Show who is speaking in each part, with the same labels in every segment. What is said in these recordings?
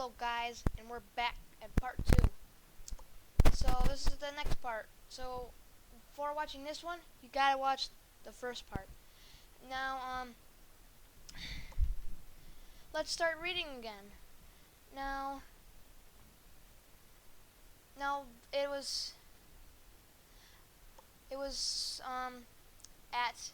Speaker 1: Hello guys, and we're back at part 2. So this is the next part. So before watching this one, you gotta watch the first part. Now, let's start reading again. Now, it was at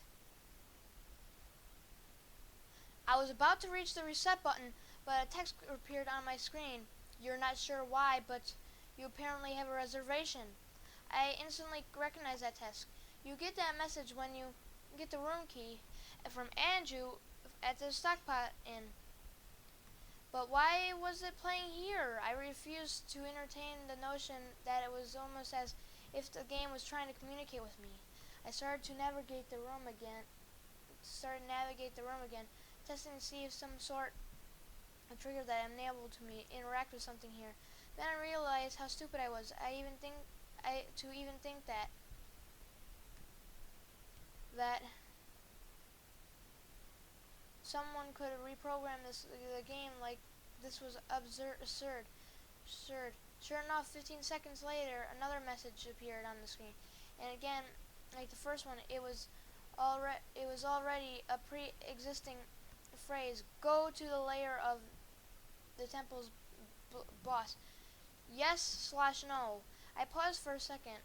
Speaker 1: I was about to reach the reset button, but a text appeared on my screen. You're not sure why, but you apparently have a reservation. I instantly recognized that text. You get that message when you get the room key from Andrew at the stockpot inn. But why was it playing here? I refused to entertain the notion that it was almost as if the game was trying to communicate with me. I started to navigate the room again, testing to see if some sort of trigger that I'm able to interact with something here. Then I realized how stupid I was. I even think that someone could reprogram the game like this was absurd. Sure enough, 15 seconds later, another message appeared on the screen, and again, like the first one, it was already a pre-existing phrase. Go to the lair of the temple's boss. Yes/no. I paused for a second,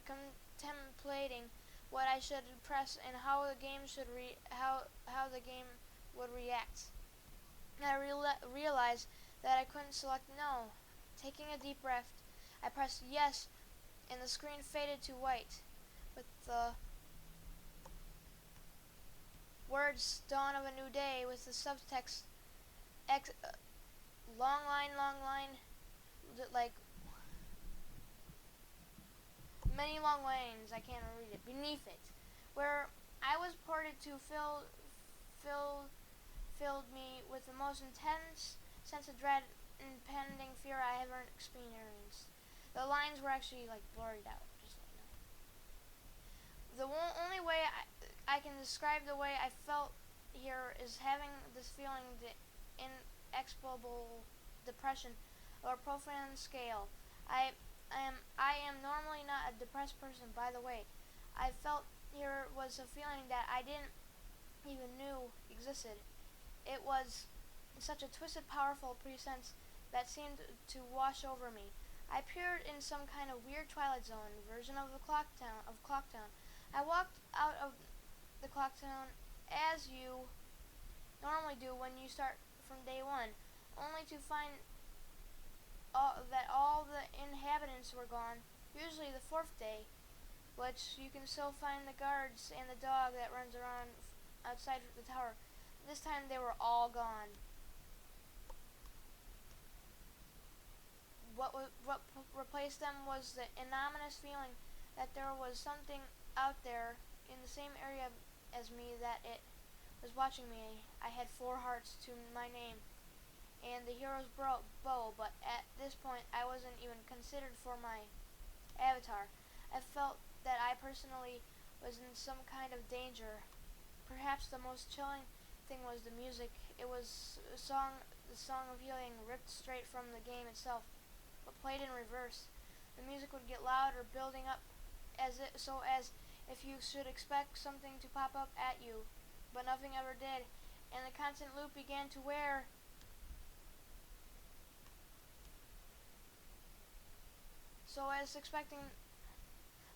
Speaker 1: contemplating what I should press and how the game would react. And I realized that I couldn't select no. Taking a deep breath, I pressed yes, and the screen faded to white with the words "Dawn of a New Day" with the subtext long line, like many long lines. I can't read it. Beneath it, where I was ported to filled me with the most intense sense of dread and impending fear I ever experienced. The lines were actually like blurred out, just like that. The only way I can describe the way I felt here is having this feeling, the inexplicable depression of a profound scale. I am normally not a depressed person, by the way. I felt here was a feeling that I didn't even knew existed. It was such a twisted, powerful presence that seemed to wash over me. I appeared in some kind of weird Twilight Zone version of Clocktown. I walked out of the Clocktown as you normally do when you start from day one, only to find that all the inhabitants were gone, usually the fourth day, which you can still find the guards and the dog that runs around outside the tower. This time they were all gone. What replaced them was the ominous feeling that there was something out there in the same area as me, that it was watching me. I had 4 hearts to my name and the hero's bow, but at this point I wasn't even considered for my avatar. I felt that I personally was in some kind of danger. Perhaps the most chilling thing was the music. It was the song of healing, ripped straight from the game itself, but played in reverse. The music would get louder, building up as if you should expect something to pop up at you, but nothing ever did, and the constant loop began to wear. So I was expecting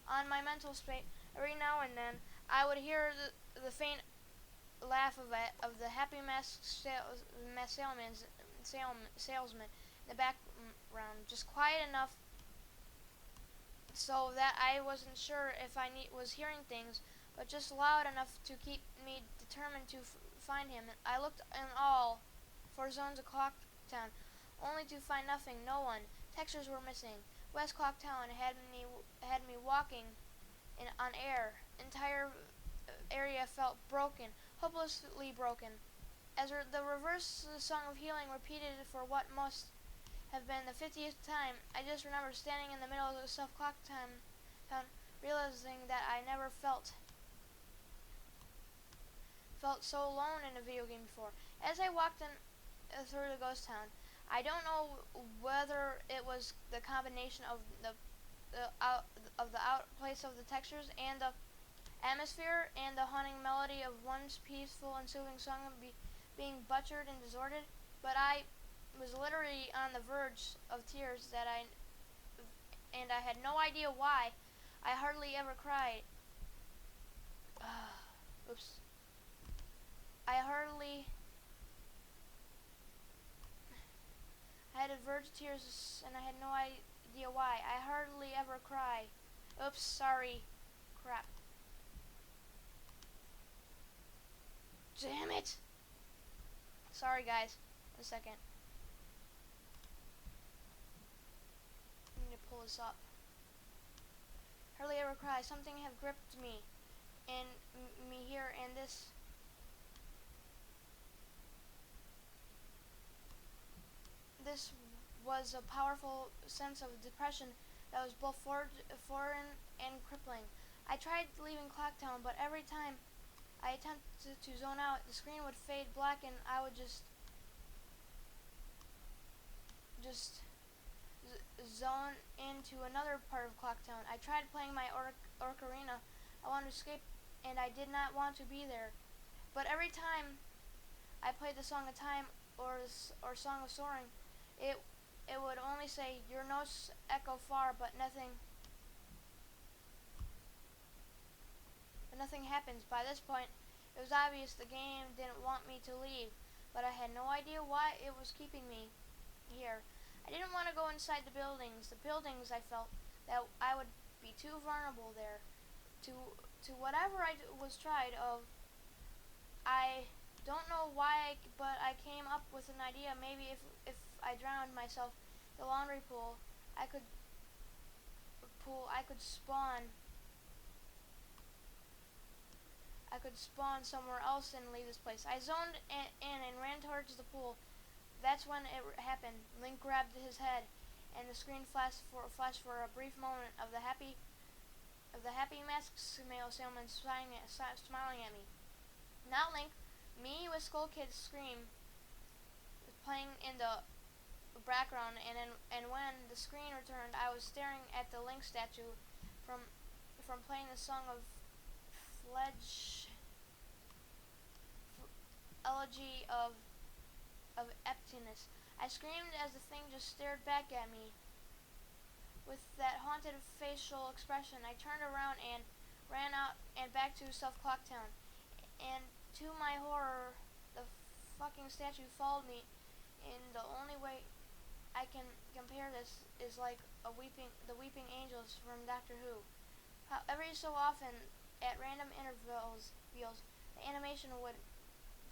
Speaker 1: on my mental state. Every now and then, I would hear the faint laugh of the happy masked salesman in the background, just quiet enough so that I wasn't sure if I was hearing things, but just loud enough to keep me determined to find him. I looked in all 4 zones of Clocktown, only to find nothing, no one. Textures were missing. West Clocktown had me walking on air. Entire area felt broken, hopelessly broken. As the reverse song of healing repeated for what must have been the 50th time, I just remember standing in the middle of the Clocktown, realizing that I never felt so alone in a video game before. As I walked in through the ghost town. I don't know whether it was the combination of the out place of the textures and the atmosphere and the haunting melody of one's peaceful and soothing song being butchered and distorted, but I was literally on the verge of tears and I had no idea why. I hardly ever cried. Oops. I hardly I had a verge of tears and I had no idea why. I hardly ever cry. Oops, sorry. Crap. Damn it! Sorry guys. 1 second. I need to pull this up. Hardly ever cry. Something have gripped me and me here, and this was a powerful sense of depression that was both foreign and crippling. I tried leaving Clocktown, but every time I attempted to zone out, the screen would fade black and I would just zone into another part of Clocktown. I tried playing my ocarina. I wanted to escape and I did not want to be there. But every time I played the Song of Time or Song of Soaring, it would only say, your notes echo far, but nothing happens. By this point, it was obvious the game didn't want me to leave, but I had no idea why it was keeping me here. I didn't want to go inside the buildings. I felt that I would be too vulnerable there to whatever I was tried of. I don't know why, but I came up with an idea. Maybe if I drowned myself in the laundry pool, I could spawn. I could spawn somewhere else and leave this place. I zoned in and ran towards the pool. That's when it happened. Link grabbed his head, and the screen flashed for a brief moment of the happy masked salesman smiling at me. Now Link, me with Skull Kid's scream playing in the background, and when the screen returned, I was staring at the Link statue from playing the song of elegy of emptiness. I screamed as the thing just stared back at me with that haunted facial expression. I turned around and ran out and back to South Clocktown, and to my horror, the fucking statue followed me. In the only way I can compare this is like the weeping angels from Doctor Who. Every so often, at random intervals, the animation would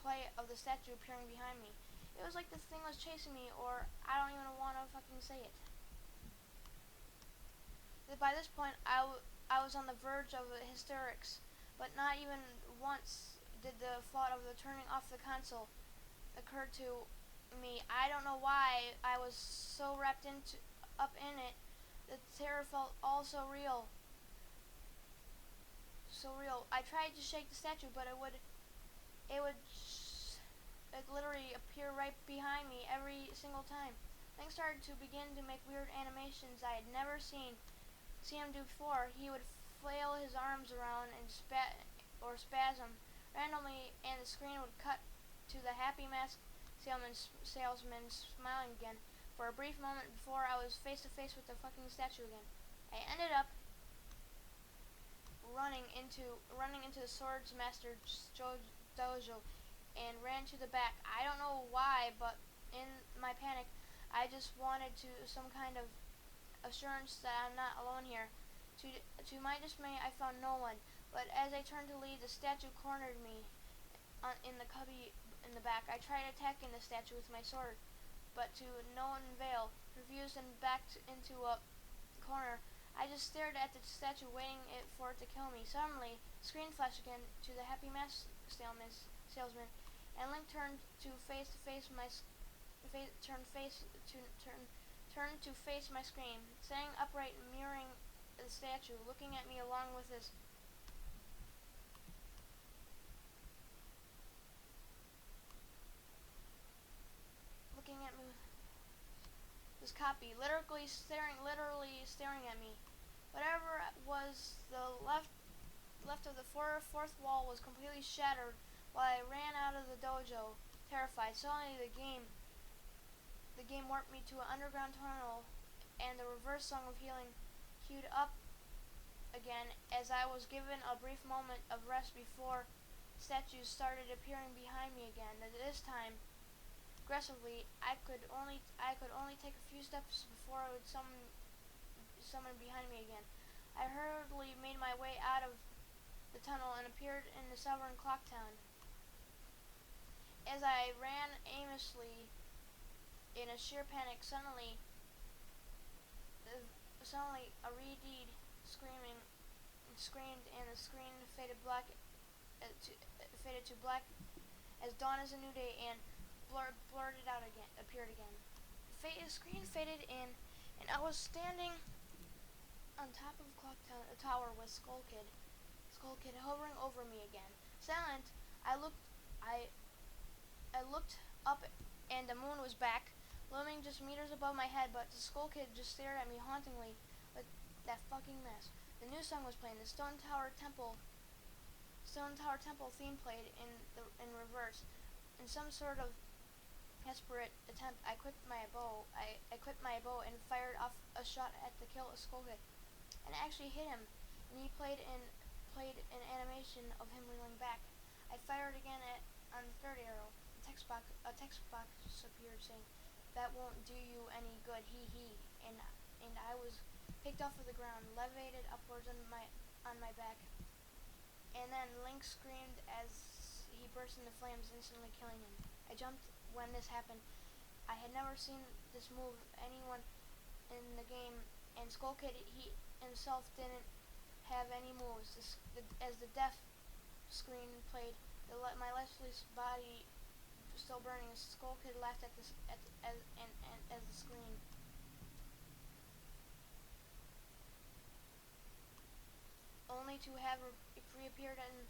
Speaker 1: play of the statue appearing behind me. It was like this thing was chasing me, or I don't even want to fucking say it. By this point, I was on the verge of hysterics, but not even once did the thought of the turning off the console occur to me. I don't know why I was so up in it. The terror felt all so real. I tried to shake the statue, but it would literally appear right behind me every single time. Things started to begin to make weird animations I had never seen him do before. He would flail his arms around and spasm randomly, and the screen would cut to the happy masked salesman smiling again for a brief moment before I was face to face with the fucking statue again. I ended up running into the Swords Master's dojo and ran to the back. I don't know why, but in my panic, I just wanted some kind of assurance that I'm not alone here. To my dismay, I found no one, but as I turned to leave, the statue cornered me in the cubby in the back. I tried attacking the statue with my sword, but to no avail. Confused and backed into a corner, I just stared at the statue, waiting for it to kill me. Suddenly, screen flashed again to the happy mask salesman, and Link turned to face my screen, standing upright, mirroring the statue, looking at me along with his this copy, literally staring at me. Whatever was the left of the fourth wall was completely shattered while I ran out of the dojo, terrified. Suddenly the game warped me to an underground tunnel, and the reverse song of healing queued up again as I was given a brief moment of rest before statues started appearing behind me again. This time, aggressively, I could only take a few steps before I would summon behind me again. I hurriedly made my way out of the tunnel and appeared in the southern clock town. As I ran aimlessly in a sheer panic, suddenly a redeed screamed, and the screen faded to black as dawn is a new day, and appeared again. The screen faded in, and I was standing on top of Clock Tower with Skull Kid hovering over me again. Silent, I looked up, and the moon was back, looming just meters above my head, but the Skull Kid just stared at me hauntingly with that fucking mask. The new song was playing. The Stone Tower Temple theme played in reverse. In some sort of desperate attempt, I equipped my bow and fired off a shot to kill a Skull Kid, and I actually hit him. And he played an animation of him reeling back. I fired again on the third arrow. A text box appeared saying, "That won't do you any good, hee hee." And I was picked off of the ground, levitated upwards on my back. And then Link screamed as he burst into flames, instantly killing him. I jumped when this happened. I had never seen this move anyone in the game, and Skull Kid he himself didn't have any moves. As the death screen played, my lifeless body was still burning. Skull Kid laughed as the screen. Only to have reappeared in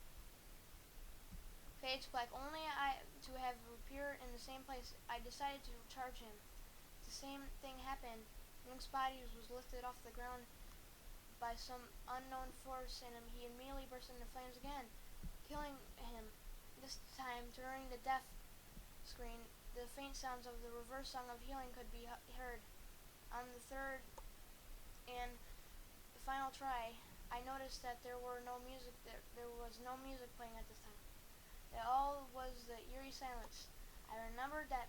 Speaker 1: fades black. To have appeared in the same place. I decided to charge him. The same thing happened. Link's body was lifted off the ground by some unknown force, and he immediately burst into flames again, killing him. This time, during the death screen, the faint sounds of the reverse song of healing could be heard. On the third and the final try, I noticed that there was no music playing at this time. It all was the eerie silence. I remembered that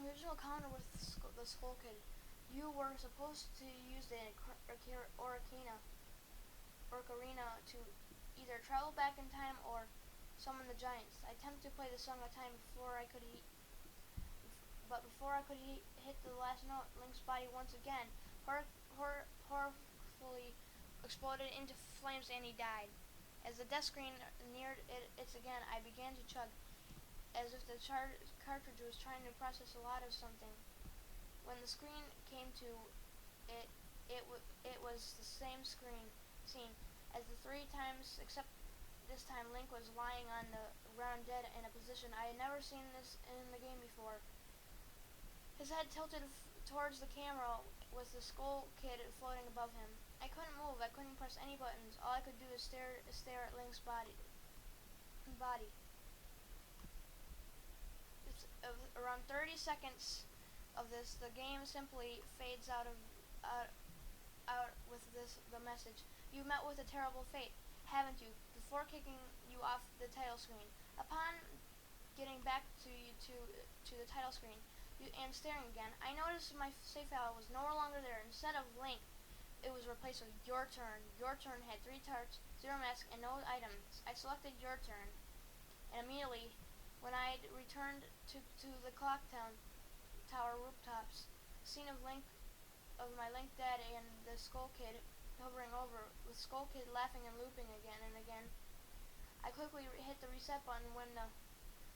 Speaker 1: original encounter with the Skull Kid. You were supposed to use the ocarina to either travel back in time or summon the giants. I attempted to play the song of time before I could hit the last note. Link's body once again horribly exploded into flames, and he died. As the death screen neared its again, I began to chug, as if the cartridge was trying to process a lot of something. When the screen came to, it was the same scene as the 3 times, except this time Link was lying on the ground dead in a position I had never seen this in the game before. His head tilted towards the camera with the Skull Kid floating above him. I couldn't move. I couldn't press any buttons. All I could do is stare at Link's body. Around 30 seconds of this, the game simply fades out with the message: "You met with a terrible fate, haven't you?" Before kicking you off the title screen. Upon getting back to the title screen and staring again, I noticed my save file was no longer there. Instead of Link, it was replaced with Your Turn. Your Turn had 3 tarts, 0 masks, and no items. I selected Your Turn, and immediately, when I returned to the Clock Tower rooftops, the scene of my Link dead and the Skull Kid hovering over, with Skull Kid laughing and looping again and again. I quickly hit the reset button. When the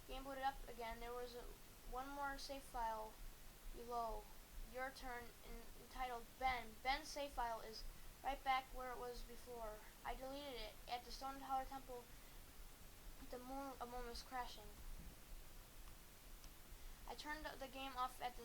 Speaker 1: game booted up again, there was one more save file below Your Turn entitled Ben. Ben's save file is right back where it was before. I deleted it. At the Stone Tower Temple, the moon was crashing. I turned the game off at the